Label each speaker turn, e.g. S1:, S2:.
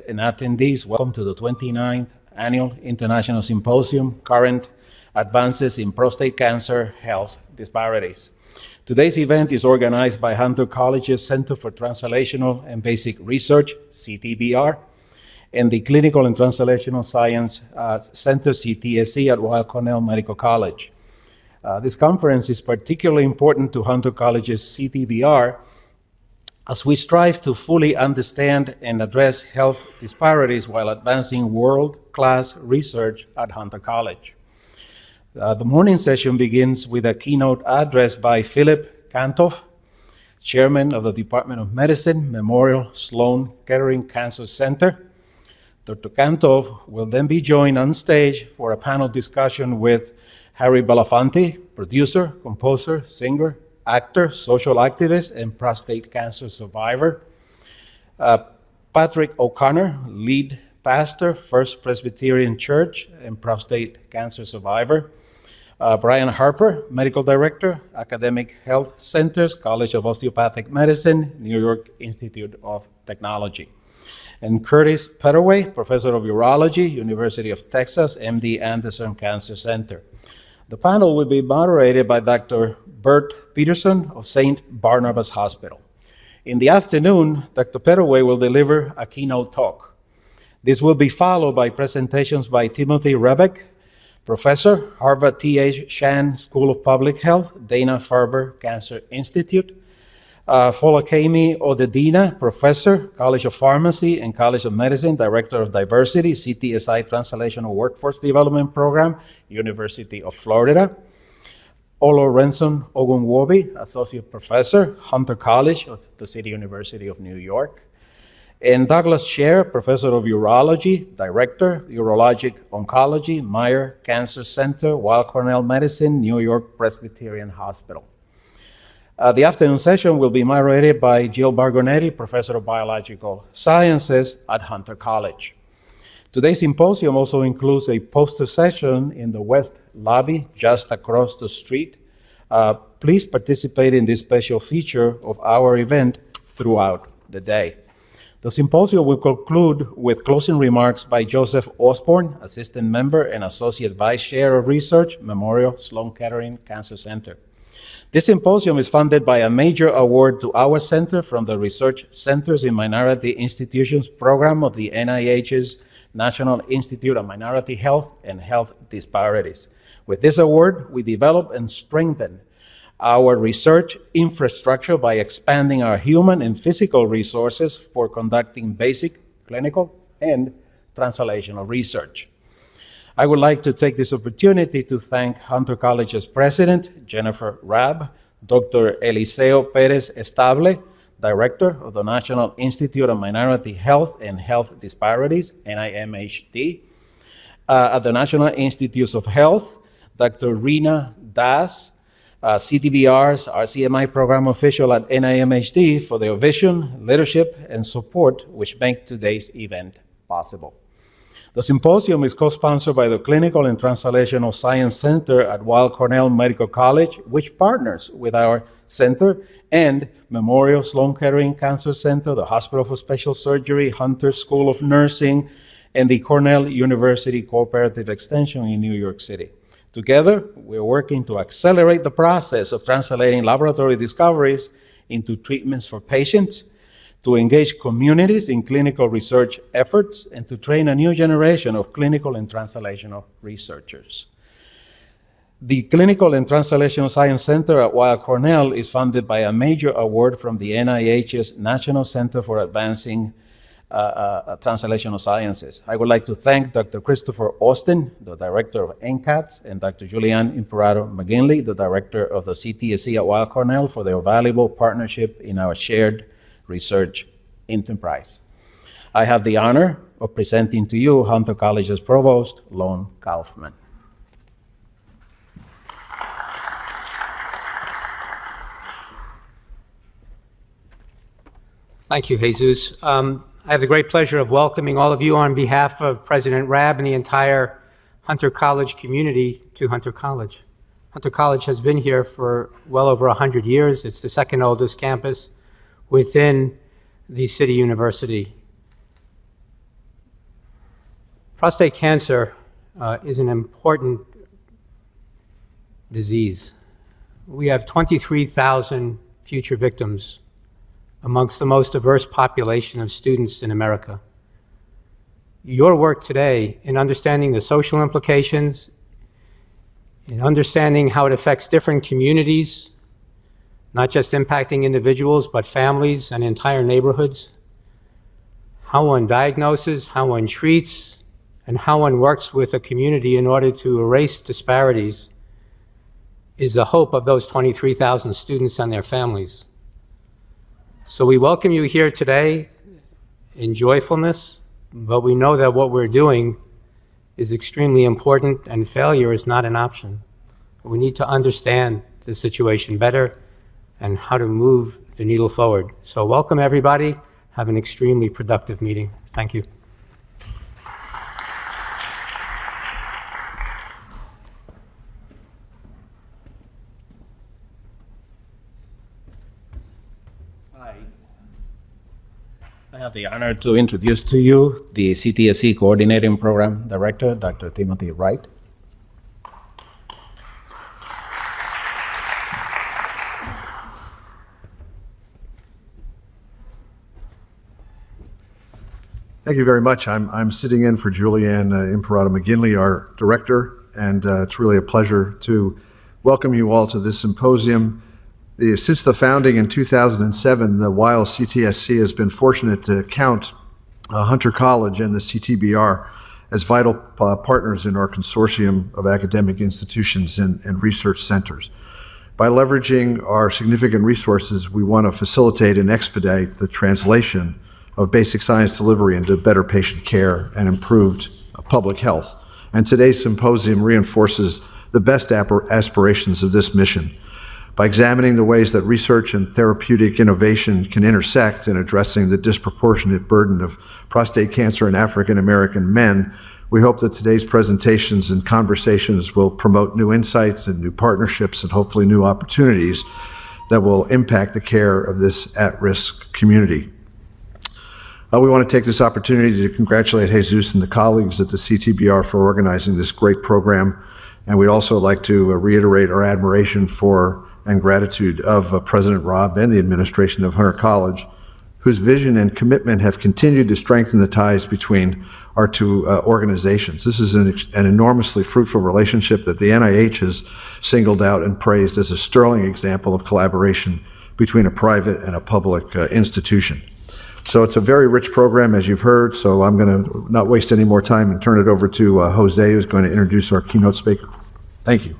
S1: and attendees, welcome to the 29th Annual International Symposium, Current Advances in Prostate Cancer Health Disparities. Today's event is organized by Hunter College's Center for Translational and Basic Research, CTBR, and the Clinical and Translational Science Center, CTSC, at Weill Cornell Medical College. This conference is particularly important to Hunter College's CTBR as we strive to fully understand and address health disparities while advancing world-class research at Hunter College. The morning session begins with a keynote address by Philip Kantoff, Chairman of the Department of Medicine, Memorial Sloan Kettering Cancer Center. Dr. Kantoff will then be joined on stage for a panel discussion with Harry Belafonte, producer, composer, singer, actor, social activist, and prostate cancer survivor. Patrick O'Connor, lead pastor, First Presbyterian Church, and prostate cancer survivor. Brian Harper, medical director, Academic Health Centers, College of Osteopathic Medicine, New York Institute of Technology. And Curtis Pettaway, professor of urology, University of Texas, MD Anderson Cancer Center. The panel will be moderated by Dr. Bert Peterson of St. Barnabas Hospital. In the afternoon, Dr. Pettaway will deliver a keynote talk. This will be followed by presentations by Timothy Rebeck, professor, Harvard T.H. Chan School of Public Health, Dana-Farber Cancer Institute, Folakemi Odedina, professor, College of Pharmacy and College of Medicine, Director of Diversity, CTSI Translational Workforce Development Program, University of Florida. Olo Renson Ogunwobi, Associate Professor, Hunter College of the City University of New York. And Douglas Scher, Professor of Urology, Director, Urologic Oncology, Meyer Cancer Center, Weill Cornell Medicine, New York Presbyterian Hospital. The afternoon session will be moderated by Jill Bargonetti, Professor of Biological Sciences at Hunter College. Today's symposium also includes a poster session in the West Lobby, just across the street. Please participate in this special feature of our event throughout the day. The symposium will conclude with closing remarks by Joseph Osborne, Assistant Member and Associate Vice Chair of Research, Memorial Sloan Kettering Cancer Center. This symposium is funded by a major award to our center from the Research Centers in Minority Institutions program of the NIH's National Institute of Minority Health and Health Disparities. With this award, we develop and strengthen our research infrastructure by expanding our human and physical resources for conducting basic, clinical, and translational research. I would like to take this opportunity to thank Hunter College's president, Jennifer Rabb, Dr. Eliseo Perez Estable, Director of the National Institute of Minority Health and Health Disparities, NIMHD. At the National Institutes of Health, Dr. Rina Das, CTBR's RCMI program official at NIMHD, for their vision, leadership, and support which make today's event possible. The symposium is co-sponsored by the Clinical and Translational Science Center at Weill Cornell Medical College, which partners with our center, and Memorial Sloan Kettering Cancer Center, the Hospital for Special Surgery, Hunter School of Nursing, and the Cornell University Cooperative Extension in New York City. Together, we're working to accelerate the process of translating laboratory discoveries into treatments for patients, to engage communities in clinical research efforts, and to train a new generation of clinical and translational researchers. The Clinical and Translational Science Center at Weill Cornell is funded by a major award from the NIH's National Center for Advancing Translational Sciences. I would like to thank Dr. Christopher Austin, the director of NCATS, and Dr. Julianne Imperato McGinley, the director of the CTSC at Weill Cornell, for their valuable partnership in our shared research enterprise. I have the honor of presenting to you Hunter College's Provost, Lone Kaufman.
S2: Thank you, Jesus. I have the great pleasure of welcoming all of you on behalf of President Rabb and the entire Hunter College community to Hunter College. Hunter College has been here for well over 100 years. It's the second oldest campus within the City University. Prostate cancer is an important disease. We have 23,000 future victims amongst the most diverse population of students in America. Your work today in understanding the social implications, in understanding how it affects different communities, not just impacting individuals, but families and entire neighborhoods, how one diagnoses, how one treats, and how one works with a community in order to erase disparities is the hope of those 23,000 students and their families. So we welcome you here today in joyfulness, but we know that what we're doing is extremely important and failure is not an option. We need to understand the situation better and how to move the needle forward. So welcome everybody. Have an extremely productive meeting. Thank you.
S1: I have the honor to introduce to you the CTSC Coordinating Program Director, Dr. Timothy Wright.
S3: Thank you very much. I'm sitting in for Julianne Imperato McGinley, our director, and it's really a pleasure to welcome you all to this symposium. Since the founding in 2007, the Weill CTSC has been fortunate to count Hunter College and the CTBR as vital partners in our consortium of academic institutions and research centers. By leveraging our significant resources, we want to facilitate and expedite the translation of basic science delivery into better patient care and improved public health. And today's symposium reinforces the best aspirations of this mission. By examining the ways that research and therapeutic innovation can intersect in addressing the disproportionate burden of prostate cancer in African American men, we hope that today's presentations and conversations will promote new insights and new partnerships and hopefully new opportunities that will impact the care of this at-risk community. We want to take this opportunity to congratulate Jesus and the colleagues at the CTBR for organizing this great program. And we'd also like to reiterate our admiration for and gratitude of President Robb and the administration of Hunter College, whose vision and commitment have continued to strengthen the ties between our two organizations. This is an enormously fruitful relationship that the NIH has singled out and praised as a sterling example of collaboration between a private and a public institution. So it's a very rich program, as you've heard, so I'm going to not waste any more time and turn it over to Jose, who's going to introduce our keynote speaker. Thank you.